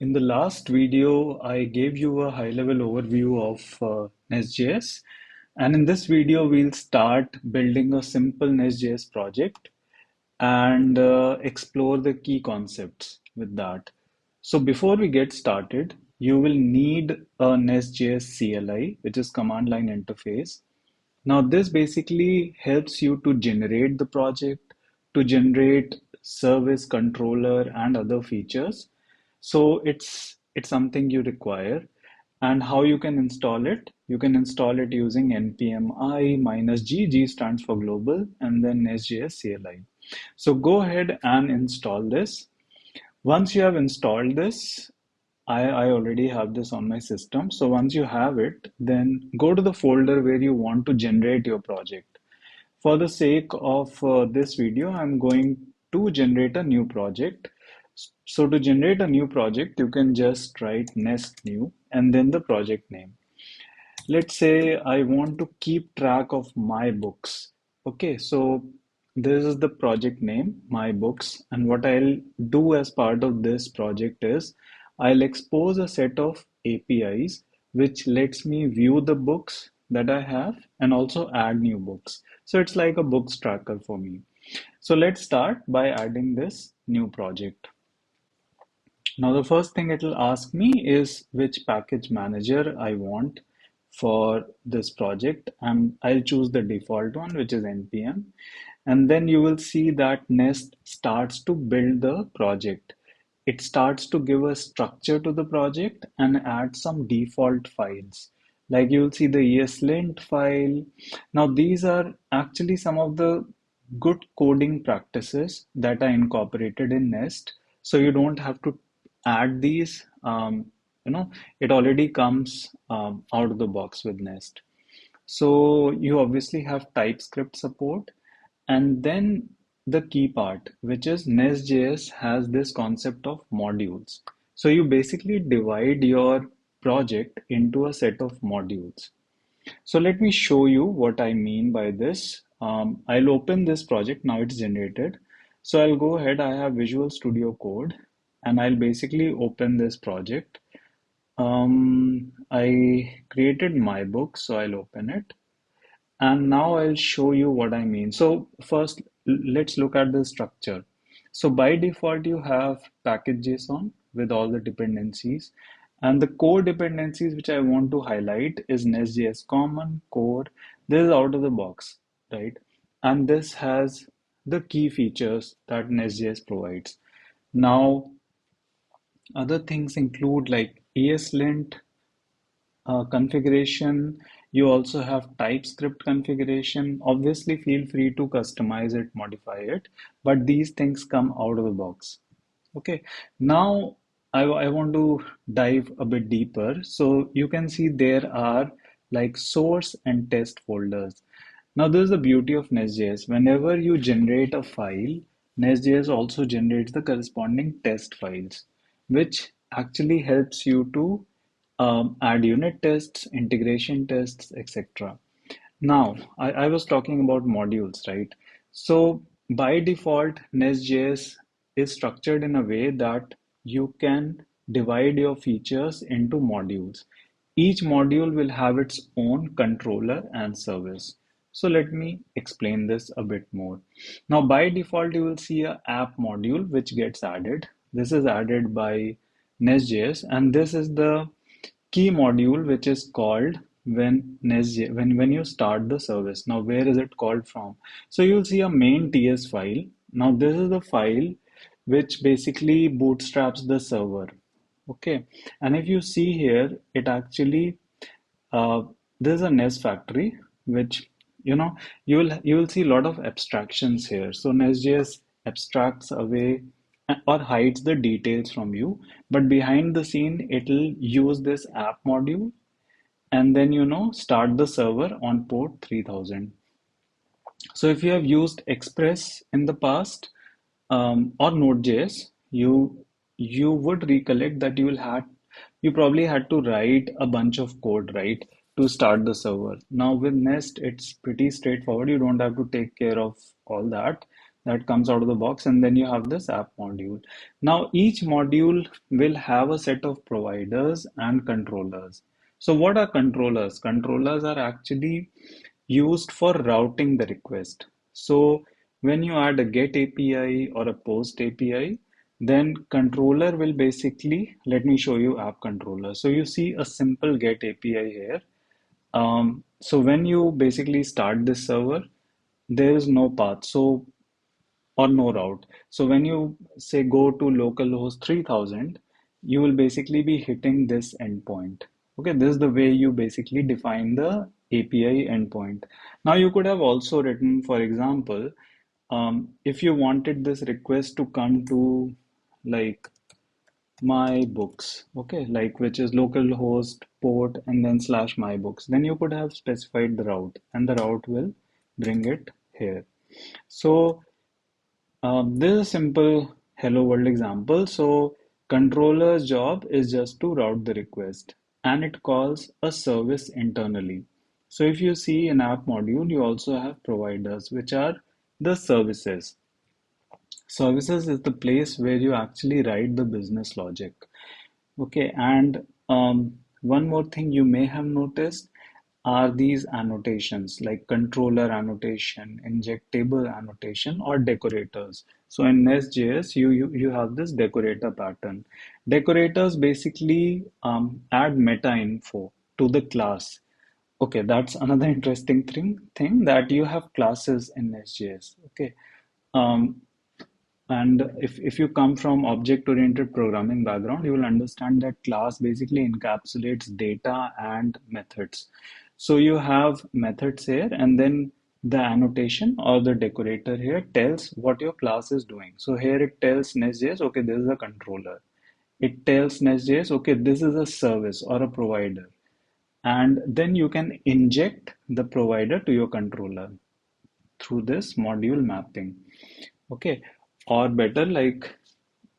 In the last video, I gave you a high-level overview of NestJS. And in this video, we'll start building a simple NestJS project and explore the key concepts with that. So before we get started, you will need a NestJS CLI, which is command line interface. Now, this basically helps you to generate the project, to generate service controller and other features. So it's something you require. And how you can install it? You can install it using npm I minus g. G stands for global, and then NestJS CLI. So go ahead and install this. Once you have installed this, I already have this on my system. So once you have it, then go to the folder where you want to generate your project. For the sake of this video, I'm going to generate a new project. So to generate a new project, you can just write nest new and then the project name. Let's say I want to keep track of my books. Okay, so this is the project name, my books. And what I'll do as part of this project is I'll expose a set of APIs which lets me view the books that I have and also add new books. So it's like a books tracker for me. So let's start by adding this new project. Now, the first thing it will ask me is which package manager I want for this project, and I'll choose the default one, which is npm. And then you will see that Nest starts to build the project. It starts to give a structure to the project and add some default files. Like you'll see the ESLint file. Now, these are actually some of the good coding practices that are incorporated in Nest. So you don't have to add these. It already comes out of the box with Nest. So you obviously have TypeScript support, and then the key part, which is Nest.js has this concept of modules. So you basically divide your project into a set of modules. So let me show you what I mean by this. I'll open this project. Now it's generated. So I'll go ahead. I have Visual Studio Code and I'll basically open this project. I created my book, so I'll open it. And now I'll show you what I mean. So first, let's look at the structure. So by default, you have package.json with all the dependencies. And the core dependencies which I want to highlight is NestJS Common, Core. This is out of the box, right? And this has the key features that NestJS provides. Now, other things include like ESLint, configuration. You also have TypeScript configuration. Obviously, feel free to customize it, modify it, but these things come out of the box. Okay, now I want to dive a bit deeper. So you can see there are like source and test folders. Now, this is the beauty of NestJS. Whenever you generate a file, NestJS also generates the corresponding test files, which actually helps you to add unit tests, integration tests, etc. Now, I was talking about modules, right? So by default, NestJS is structured in a way that you can divide your features into modules. Each module will have its own controller and service. So let me explain this a bit more. Now, by default, you will see a app module which gets added. This is added by NestJS, and this is the key module which is called when you start the service. Now, where is it called from? So you'll see a main TS file. Now, this is the file which basically bootstraps the server. Okay, and if you see here, it actually uh, there's a Nest factory, which you will see a lot of abstractions here. So Nest.js abstracts away or hides the details from you, but behind the scene, it'll use this app module and then start the server on port 3000. So if you have used Express in the past or Node.js, you would recollect that you probably had to write a bunch of code, right, to start the server. Now with Nest, it's pretty straightforward. You don't have to take care of all that. that comes out of the box, and then you have this app module. Now, each module will have a set of providers and controllers. So, what are controllers? Controllers are actually used for routing the request. So, when you add a get API or a post API, then controller will basically, let me show you app controller. So, you see a simple get API here. So when you basically start this server, there is no path, so or no route. So when you say go to localhost 3000, you will basically be hitting this endpoint. Okay, this is the way you basically define the API endpoint. Now you could have also written, for example, if you wanted this request to come to like my books, okay, like which is localhost port and then slash my books, then you could have specified the route and the route will bring it here. So this is a simple hello world example. So controller's job is just to route the request and it calls a service internally. So if you see in app module, you also have providers, which are the services. Services is the place where you actually write the business logic. Okay, and one more thing you may have noticed are these annotations like controller annotation, injectable annotation, or decorators. So in Nest.js, you have this decorator pattern. Decorators basically add meta info to the class. Okay, that's another interesting thing that you have classes in Nest.js. Okay, um, and if you come from object-oriented programming background, you will understand that class basically encapsulates data and methods. So you have methods here, and then the annotation or the decorator here tells what your class is doing. So here it tells Nest.js, okay, this is a controller. It tells Nest.js, okay, this is a service or a provider. And then you can inject the provider to your controller through this module mapping. Okay, or better, like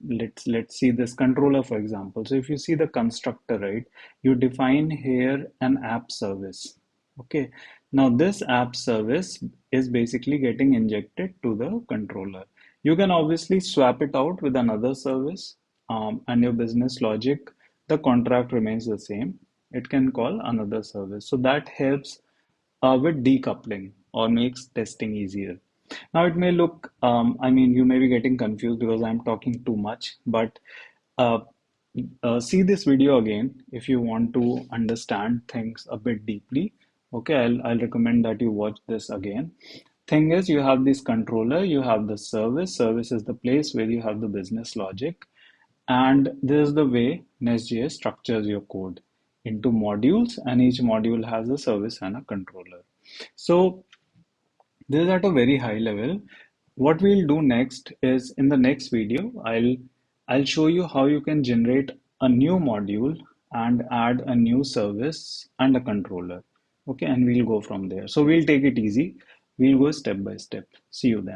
let's see this controller for example. So if you see the constructor, right, you define here an app service. Okay, now this app service is basically getting injected to the controller. You can obviously swap it out with another service, and your business logic, the contract remains the same. It can call another service, so that helps with decoupling or makes testing easier. Now it may look, I mean, you may be getting confused because I'm talking too much, but uh, see this video again if you want to understand things a bit deeply. Okay, I'll recommend that you watch this again. Thing is, you have this controller, you have the service. Service is the place where you have the business logic. And this is the way Nest.js structures your code into modules, and each module has a service and a controller. So this is at a very high level. What we'll do next is in the next video, I'll show you how you can generate a new module and add a new service and a controller. Okay, and we'll go from there. So we'll take it easy. We'll go step by step. See you then.